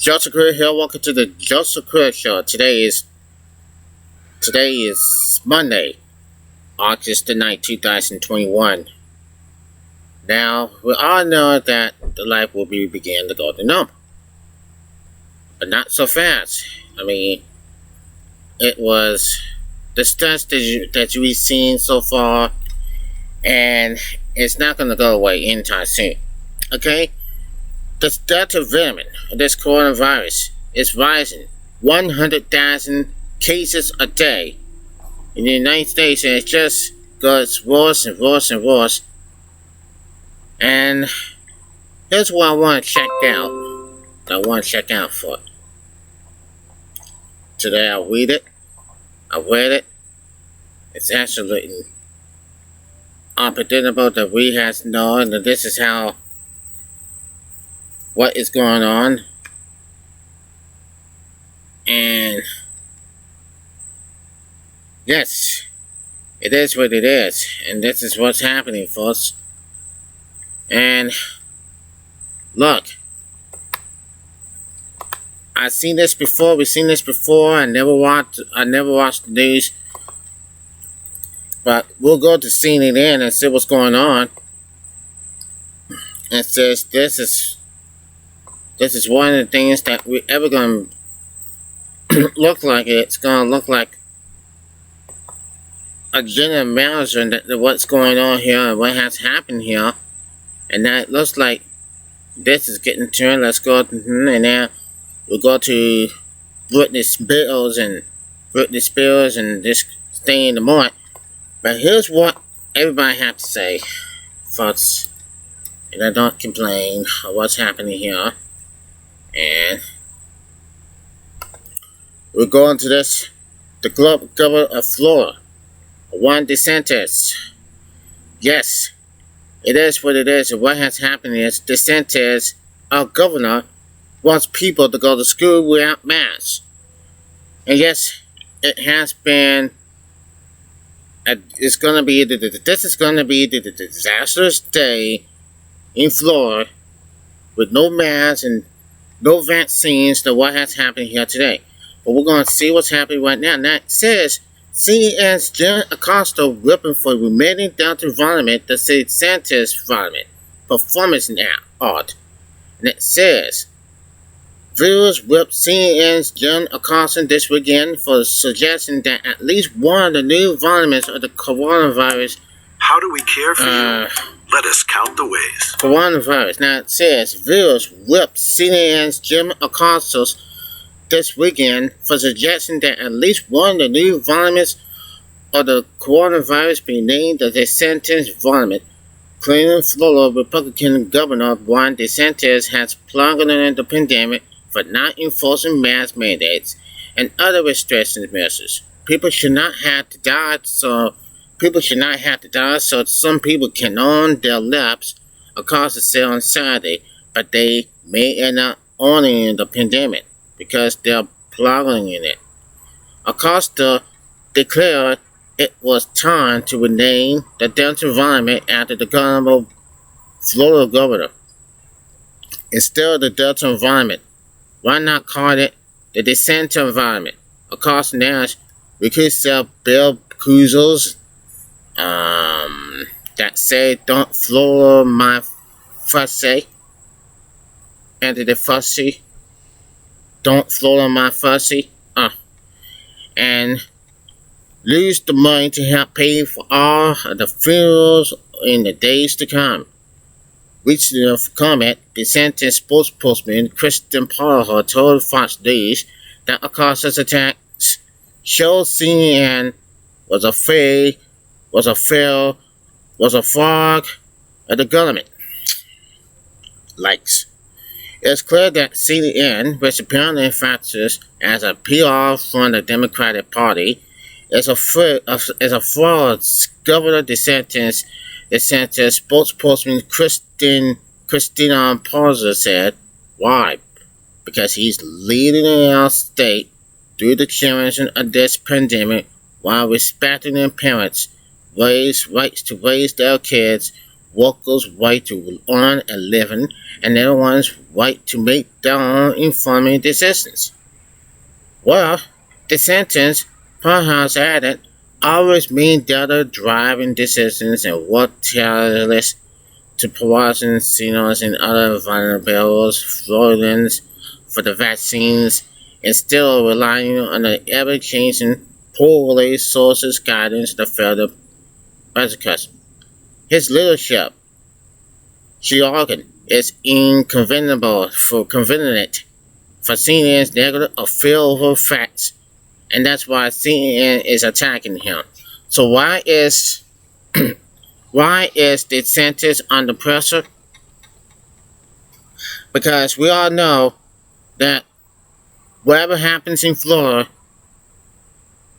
Joseph Career here. Welcome to the Joseph Career Show. Today is Monday, August the 9th, 2021. Now, we all know that the life will be begin to go to number. But not so fast. I mean, it was the stunts that we've seen so far, and it's not going to go away anytime soon. Okay? The Delta variant of this coronavirus is rising 100,000 cases a day in the United States, and it just goes worse and worse and worse. And here's what I want to check out. For today. I read it. It's absolutely unpredictable that we have to know that this is what is going on. And yes, it is what it is, and this is what's happening, folks. And look, we've seen this before. I never watched the news, but we'll go to CNN and see what's going on. And it says this is one of the things that we're ever going to look like. It's going to look like a general manager that what's going on here and what has happened here. And that it looks like this is getting turned. Let's go, and now we'll go to Britney Spears and this thing in the morning. But here's what everybody has to say, folks. And I don't complain of what's happening here. And we're going to this. The governor of Florida, DeSantis. Yes, it is what it is. And what has happened is DeSantis, our governor, wants people to go to school without masks. And yes, it has been. This is going to be the disastrous day in Florida with no masks and no vaccines to what has happened here today. But we're going to see what's happening right now. Now it says CNN's Jim Acosta ripping for remaining Delta environment, the DeSantis environment performance art. And it says viewers ripped CNN's Jim Acosta this weekend for suggesting that at least one of the new environments of the coronavirus. How do we care for you? Let us count the ways. Coronavirus. Now it says viewers ripped CNN's Jim Acosta this weekend for suggesting that at least one of the new environments of the coronavirus be named the DeSantis environment. Cleveland, Florida Republican Governor Ron DeSantis has plugged in the pandemic for not enforcing mask mandates and other restriction measures. People should not have to die, so some people can own their laps across the sale on Saturday, but they may end up owning the pandemic because they're plugging in it. Acosta declared it was time to rename the Delta environment after the governor, Florida governor. Instead of the Delta environment, why not call it the DeSantis environment? Acosta now recruits sell bill cruisers that say don't floor my fussy. Enter the fussy. Don't floor my fussy. And lose the money to help pay for all of the funerals in the days to come. Reaching a comment, DeSantis spokesperson Kristen Parker told Fox News that Acosta's attacks showed CNN was a fraud of the government. Likes. It's clear that CNN, which apparently functions as a PR from the Democratic Party, is a fraud. Governor DeSantis spokesperson Christina Parker said. Why? Because he's leading our state through the challenge of this pandemic while respecting their parents' rights to raise their kids workers' right to earn a living and everyone's right to make their own informed decisions. Well, DeSantis perhaps added always made data driving decisions and what tireless to providing seniors and other vulnerable Floridians for the vaccines and still relying on the ever-changing poorly sources guidance the federal budget. His leadership, she argued, is inconvenient for CNN's negative or failure facts, and that's why CNN is attacking him. So why is DeSantis under pressure? Because we all know that whatever happens in Florida,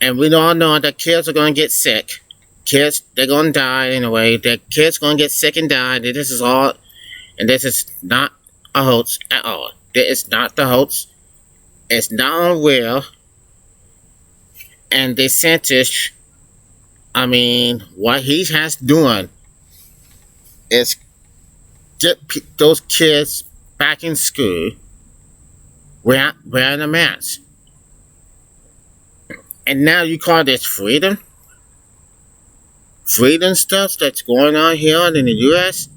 and we all know that kids are going to get sick. Kids, they're going to die anyway. The kids going to get sick and die. This is all, and this is not a hoax at all. This is not the hoax. It's not unreal. And DeSantis, what he has done is get those kids back in school wearing a mask. And now you call this freedom? Freedom stuff that's going on here in the U.S.,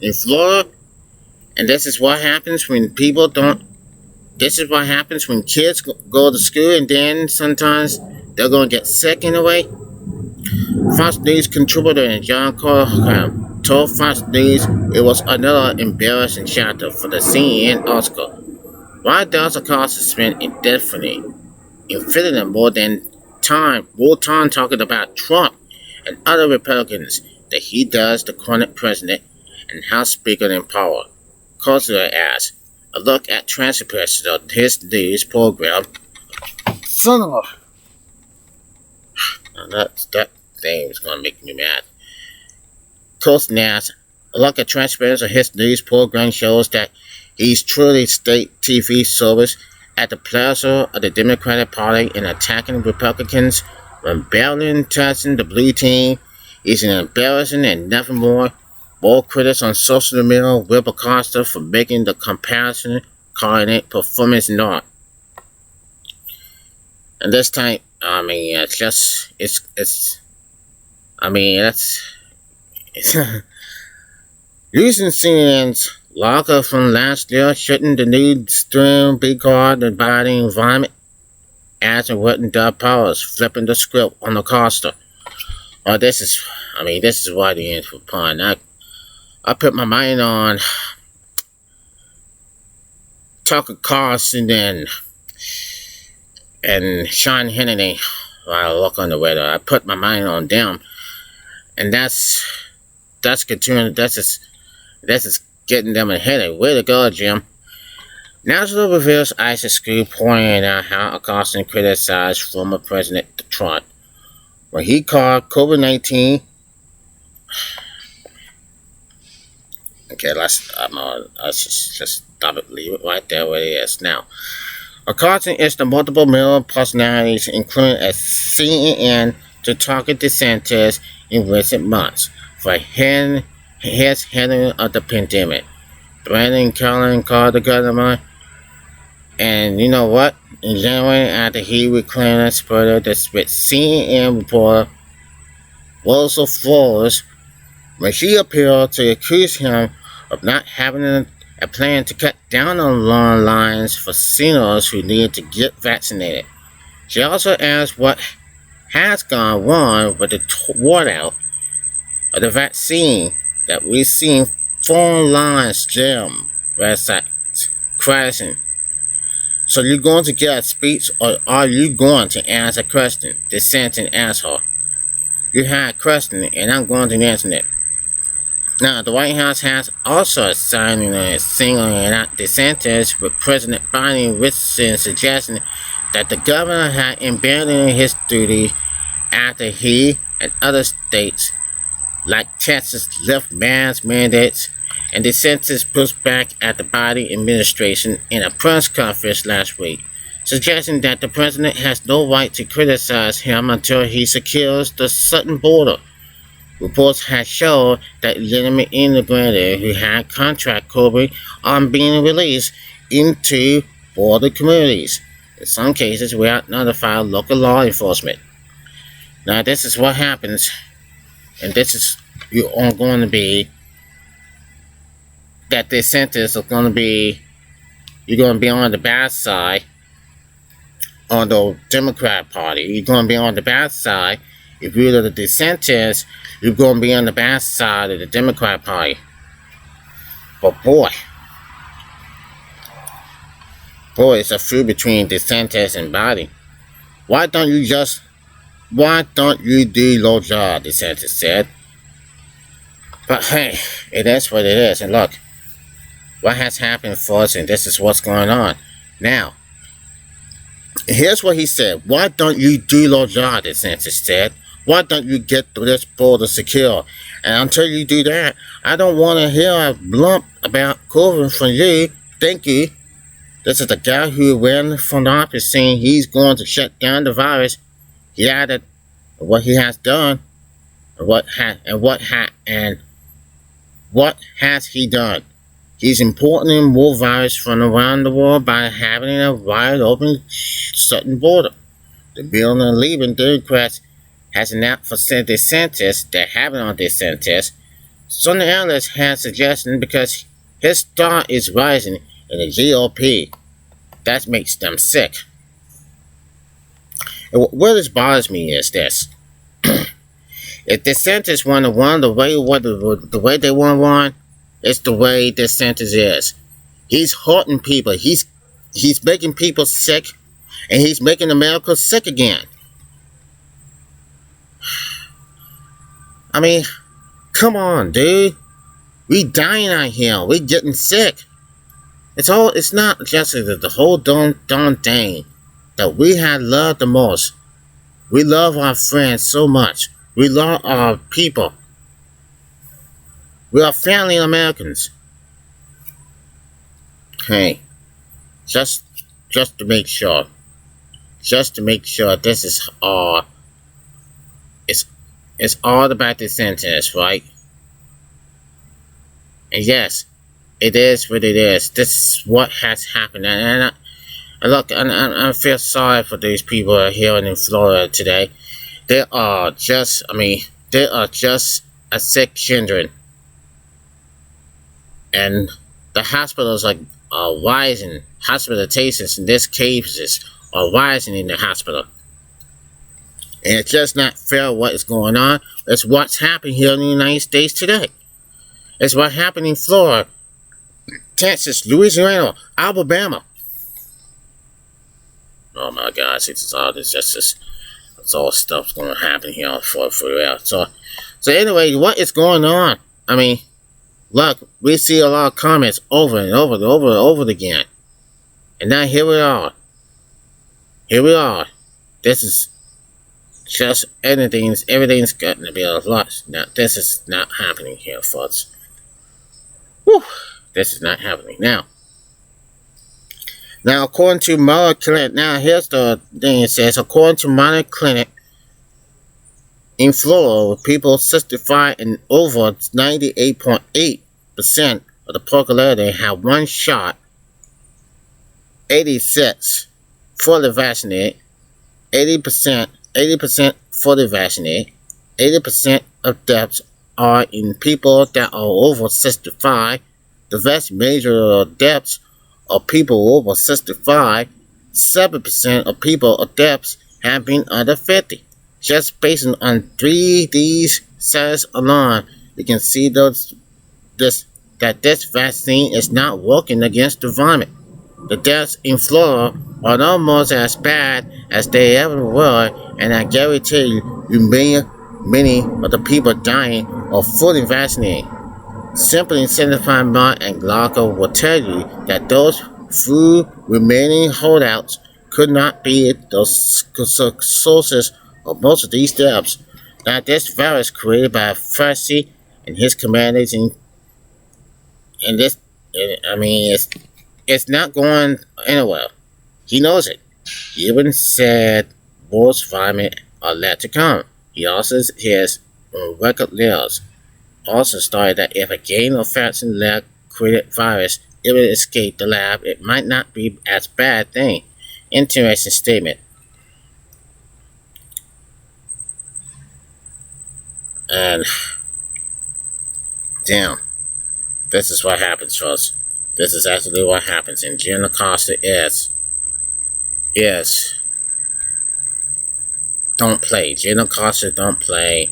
in Florida? And this is what happens when people don't. This is what happens when kids go to school and then sometimes they're going to get sick in a way. Fox News contributor John Corcoran told Fox News it was another embarrassing chapter for the CNN article. Why does Acosta spend indefinitely infinitely more time talking about Trump and other Republicans than he does the current president and House Speaker in power? Corcoran asked. A look at transcripts of his news program. Son of a... That thing was going to make me mad. Kostnas, a look at transcripts of his news program shows that he's truly state TV service at the pleasure of the Democratic Party in attacking Republicans, rebelling, touching the blue team. He's an embarrassing and nothing more. More critics on social media with Acosta for making the comparison, calling it performance art. And this time, using CNN's locker from last year, shouldn't the new stream be called the Biden environment? As in written Doug Powers, flipping the script on Acosta. Well, this is why the end for pun. I put my mind on Tucker Carlson and Sean Hannity while I look on the weather. I put my mind on them, and that's continuing. That's just getting them ahead. Way to go, Jim. National reveals ISIS school pointing out how Acosta criticized former President Trump when he called COVID-19. Okay, let's just stop it, leave it right there where it is now. Acosta is the multiple million personalities, including a CNN, to target DeSantis in recent months for his handling of the pandemic. Brandon Carlin called the government, and you know what? In January, after he reclaimed and spread the CNN reporter Rosa Flores, when she appealed to accuse him of not having a plan to cut down on long lines for seniors who need to get vaccinated. She also asked what has gone wrong with the rollout of the vaccine that we've seen phone lines jam, websites crashing. So you're going to get a speech or are you going to answer a question? DeSantis asked her. You had a question and I'm going to answer it. Now, the White House has also assigned a singling out DeSantis with President Biden Richardson suggesting that the governor had abandoned his duty after he and other states like Texas lift mask mandates, and DeSantis pushed back at the Biden administration in a press conference last week, suggesting that the president has no right to criticize him until he secures the southern border, Reports have shown that legitimate immigrants who had contract COVID are being released into border communities, in some cases without notifying local law enforcement. Now, this is what happens, and this is going to be that the sentence is going to be you're going to be on the bad side on the Democrat Party. You're going to be on the bad side. If you're the DeSantis, you're going to be on the bad side of the Democrat Party. But boy, it's a feud between DeSantis and Biden. Why don't you do your job, DeSantis said. But hey, it is what it is. And look, what has happened for us, and this is what's going on. Now, here's what he said. Why don't you do your job, DeSantis said. Why don't you get this border secure? And until you do that, I don't want to hear a lump about COVID from you. Thank you. This is the guy who ran from the office saying he's going to shut down the virus. He added what he has done, what has he done? He's importing more virus from around the world by having a wide open southern border. The bill and leaving Democrats has announced for DeSantis that having on DeSantis. Some analysts have suggested because his star is rising in the GOP, that makes them sick. And what this bothers me is this. If DeSantis want to run the way they want to run, it's the way DeSantis is. He's hurting people. He's making people sick, and he's making America sick again. I mean, come on, dude. We dying out here. We getting sick. It's not just the whole darn thing that we have loved the most. We love our friends so much. We love our people. We are family Americans. Hey, just to make sure. Just to make sure this is all. It's all about the sentence, right? And yes, it is what it is. This is what has happened. And look, I feel sorry for these people here in Florida today. They are just a sick children. And the hospitals are rising. Hospitalizations in this cases are rising in the hospital. And it's just not fair what is going on. It's what's happening here in the United States today. It's what happened in Florida, Texas, Louisiana, Alabama. Oh my gosh, it's all stuff's going to happen here for real. So anyway, what is going on? I mean, look, we see a lot of comments over and over again. And now here we are. This is just everything's gotten to be a lot. Now, this is not happening here, folks. Whew, this is not happening. Now, according to Mayo Clinic, now here's the thing it says, according to Mayo Clinic, in Florida, people 65 and over, 98.8% of the population have one shot, 86 fully vaccinated, 80% fully vaccinated, 80% of deaths are in people that are over 65. The vast majority of deaths are people over 65. 7% of people of deaths have been under 50. Just based on these stats alone, you can see that this vaccine is not working against the virus. The deaths in Florida are almost as bad as they ever were, and I guarantee you many of the people dying are fully vaccinated. Simply 75 Mark and Glauco will tell you that those few remaining holdouts could not be the sources of most of these deaths. Now, this virus created by Fauci and his commanders, and this, I mean, it's not going anywhere. He knows it. He even said worse vomit are yet to come. He also says record deals. Also stated that if a gain-of-function lab created virus, it would escape the lab. It might not be as bad thing. Interesting statement. And damn, this is what happens, folks. This is actually what happens. And Jim Acosta is don't play. Jim Acosta don't play.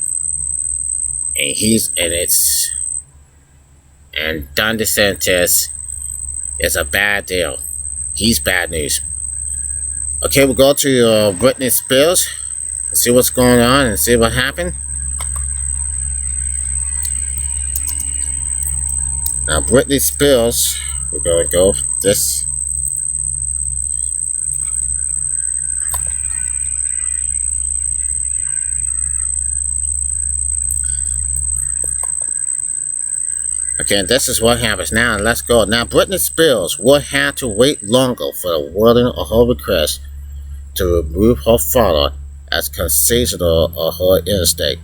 And Don DeSantis is a bad deal. He's bad news. Okay, we'll go to Britney Spears and see what's going on and see what happened. Now, Britney Spears, we're gonna go this. Okay, this is what happens. Now, let's go. Now, Britney Spears would have to wait longer for the wording of her request to remove her father as consensual of her estate.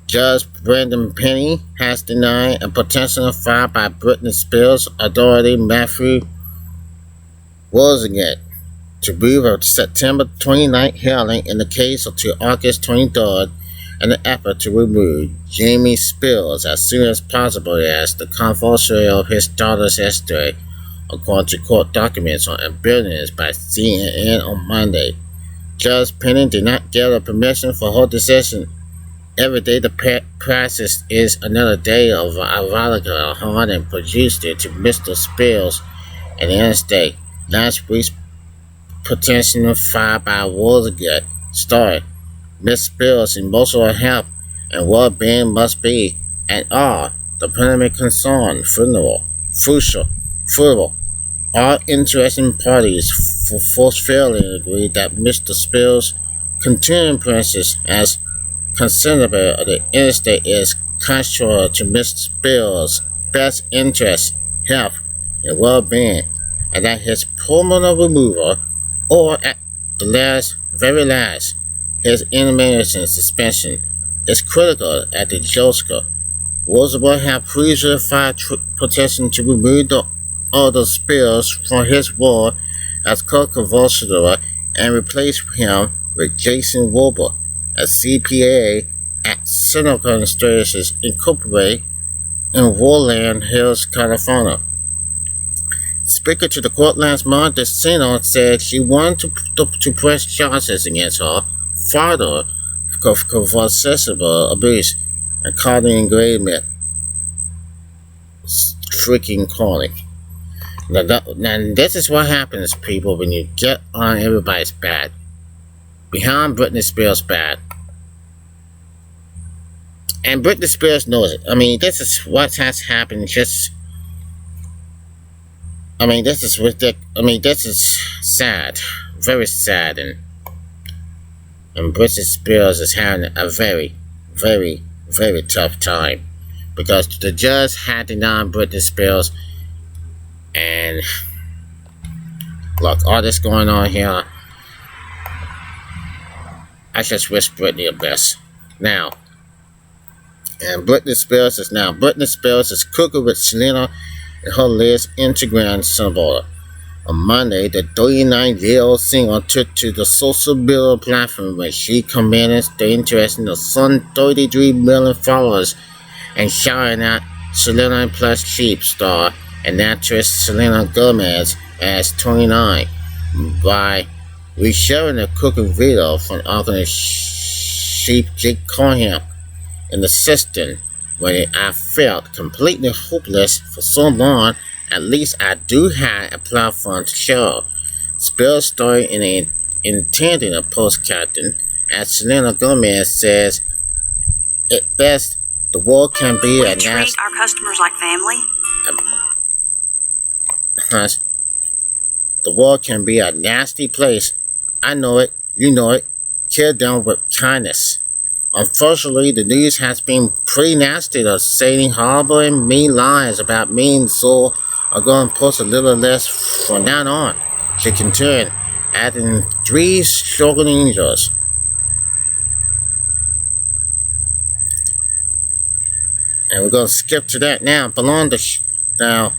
Judge Brendan Penny has denied a petition filed by Britney Spears' authority Matthew Wozinget to move a September 29th hearing in the case to August 23rd in an effort to remove Jamie Spears as soon as possible as the controversy of his daughter's history, according to court documents on evidence by CNN on Monday. Judge Penny did not give a permission for her decision. Every day the practice is another day of ironically hard and produced it to Mr. Spears and the interstate. Last week's petition filed by Wozinget started. Miss Spears' emotional health and well-being must be and are the primary concern. Funeral. All interested parties fulfilling agree that Mr. Spears' continuing presence as considerable of the interstate is contrary to Mr. Spears' best interest, health, and well-being, and that his permanent removal, or at the very last, his intermittent suspension, is critical at the justice. Roosevelt had previously filed petition to remove the other Spears from his role as co-convulsional and replace him with Jason Wilbur, a CPA at Seneca Industries Incorporated in Woodland Hills, California. Speaking to the court last month, the Senate said she wanted to press charges against her father for sexual abuse and called the engagement freaking corny. Now, this is what happens, people, when you get on everybody's bad. Behind Britney Spears' bad. And Britney Spears knows it. I mean, this is what has happened. This is ridiculous. This is sad. Very sad. And Britney Spears is having a very, very, very tough time. Because the judge had denied Britney Spears. And look, all this going on here, I just wish Britney the best. Now, and Britney Spears is cooking with Selena and her latest Instagram symbol. On Monday, the 39-year-old singer took to the social media platform where she commended the interest in the son's 33 million followers and shouting out Selena Plus Sheep star and actress Selena Gomez as 29 by resharing a cooking video from Uncle Sheep Jake Cohen in the system. When I felt completely hopeless for so long, at least I do have a platform to show. Spears' story in intending a post captain, as Selena Gomez says, at best, the world can be a treat our customers like family. The world can be a nasty place. I know it. You know it. Kill them with kindness. Unfortunately, the news has been pretty nasty of saying horrible and mean lies about me, so I'm going to post a little less from now on. She continued, adding 3 struggling angels. And we're going to skip to that now. Now,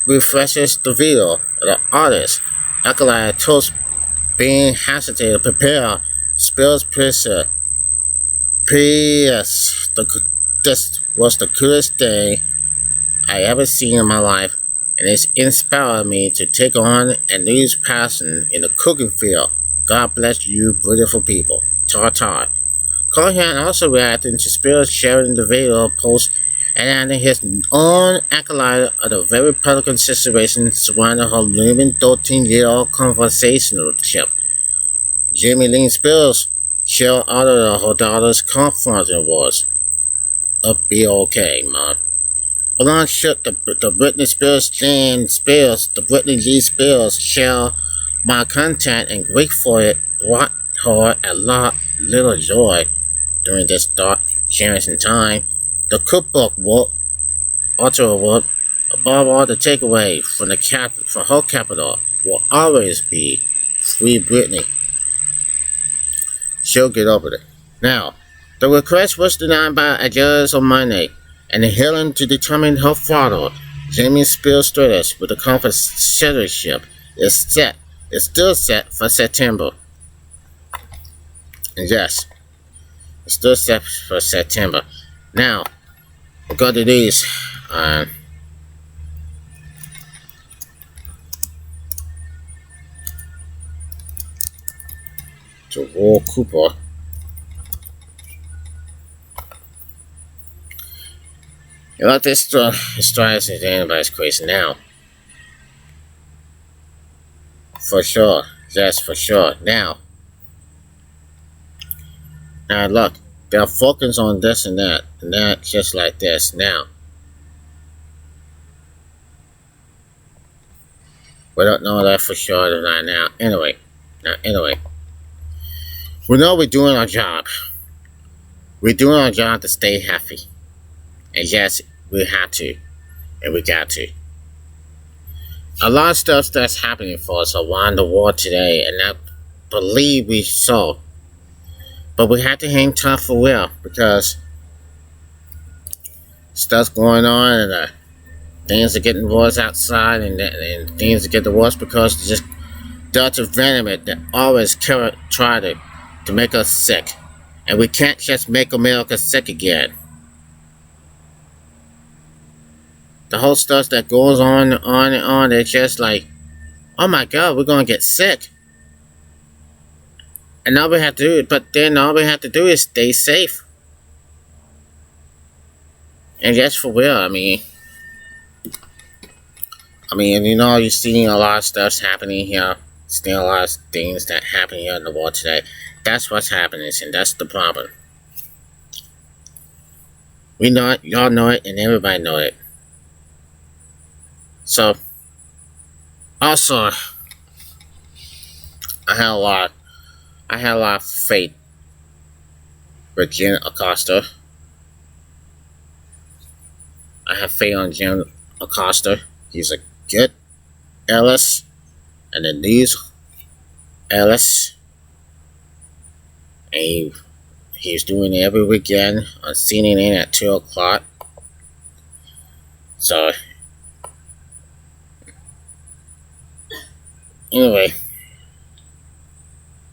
refreshes the video. The artist, Acolyte Toast, being hesitated to prepare spills picture. P.S. This was the coolest day I ever seen in my life, and it's inspired me to take on a new passion in the cooking field. God bless you, beautiful people. Ta-ta. Cohan also reacted to Spears sharing the video post and adding his own acolyte of the very public situation surrounding her looming 13-year-old conversationship. Jamie Lynn Spears shared out of her daughter's conference awards. Be okay, Mom. Blanche shook the Britney Spears the Britney Lee Spears share my content and great for it brought her a little joy during this dark, challenging time. The cookbook author award, above all, the takeaway from her capital will always be Free Britney. She'll get over it. Now, the request was denied by a judge on Monday, and the hearing to determine her father, Jamie Spears status with the conservatorship is still set for September. And yes, it's still set for September. Now, we'll go to these. To Will Cooper. You know, this story is anybody's crazy now. For sure. Yes, for sure. Now look, they're focused on this and that, just like this. Now, we don't know that for sure right now. Anyway, we know we're doing our job. We're doing our job to stay happy. And yes, we have to, and we got to. A lot of stuff that's happening for us around the world today, and I believe we saw. But we have to hang tough for real, because stuff's going on, and things are getting worse outside, and things are getting worse because it's just Delta venom that always try to make us sick. And we can't just make America sick again. The whole stuff that goes on and on, it's just like, oh my God, we're gonna get sick. And all we have to do is stay safe. And just for real, I mean, you know, you're seeing a lot of stuff happening here. Seeing a lot of things that happen here in the world today. That's what's happening, and that's the problem. We know it, y'all know it, and everybody know it. So, also, I had a lot of faith with Jim Acosta. I have faith on Jim Acosta. He's a good Ellis, and the news Ellis, and he's doing it every weekend on CNN at 2 o'clock. So, anyway,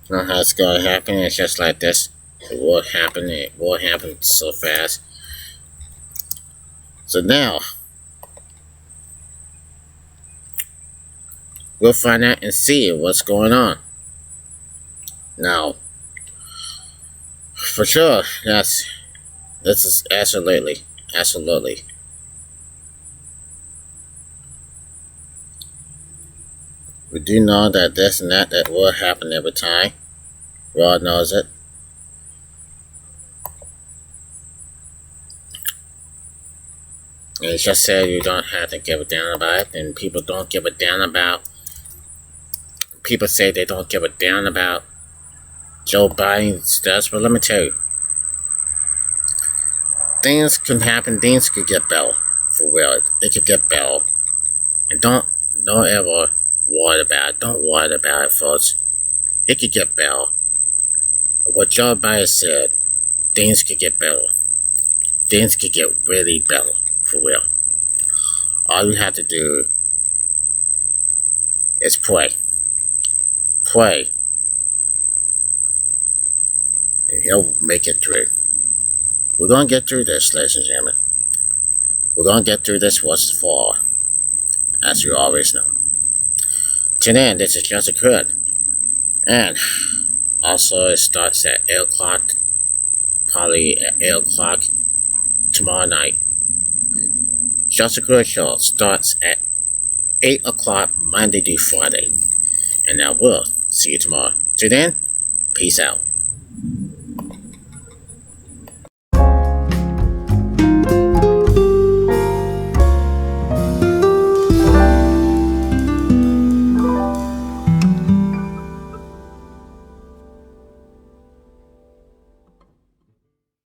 you know how it's gonna happen. It's just like this. It will happen. It will happen so fast. So now, we'll find out and see what's going on. Now, for sure, this is absolutely. We do know that this and that will happen every time. God knows it. And it's just said you don't have to give a damn about it, and people don't give a damn about. People say they don't give a damn about Joe Biden stuff, but let me tell you, things can happen. Things could get better, for real. They could get better, and don't ever worry about it. Don't worry about it, folks. It could get better. What Joe Biden said, things could get better. Things could get really better, for real. All you have to do is pray. Pray. And he'll make it through. We're going to get through this, ladies and gentlemen. We're going to get through this once and for all, as you always know. Tune in, this is Just Occurred. And also, it starts at 8 o'clock, probably at 8 o'clock tomorrow night. Just Occurred show starts at 8 o'clock Monday through Friday. And I will see you tomorrow. Till then, peace out.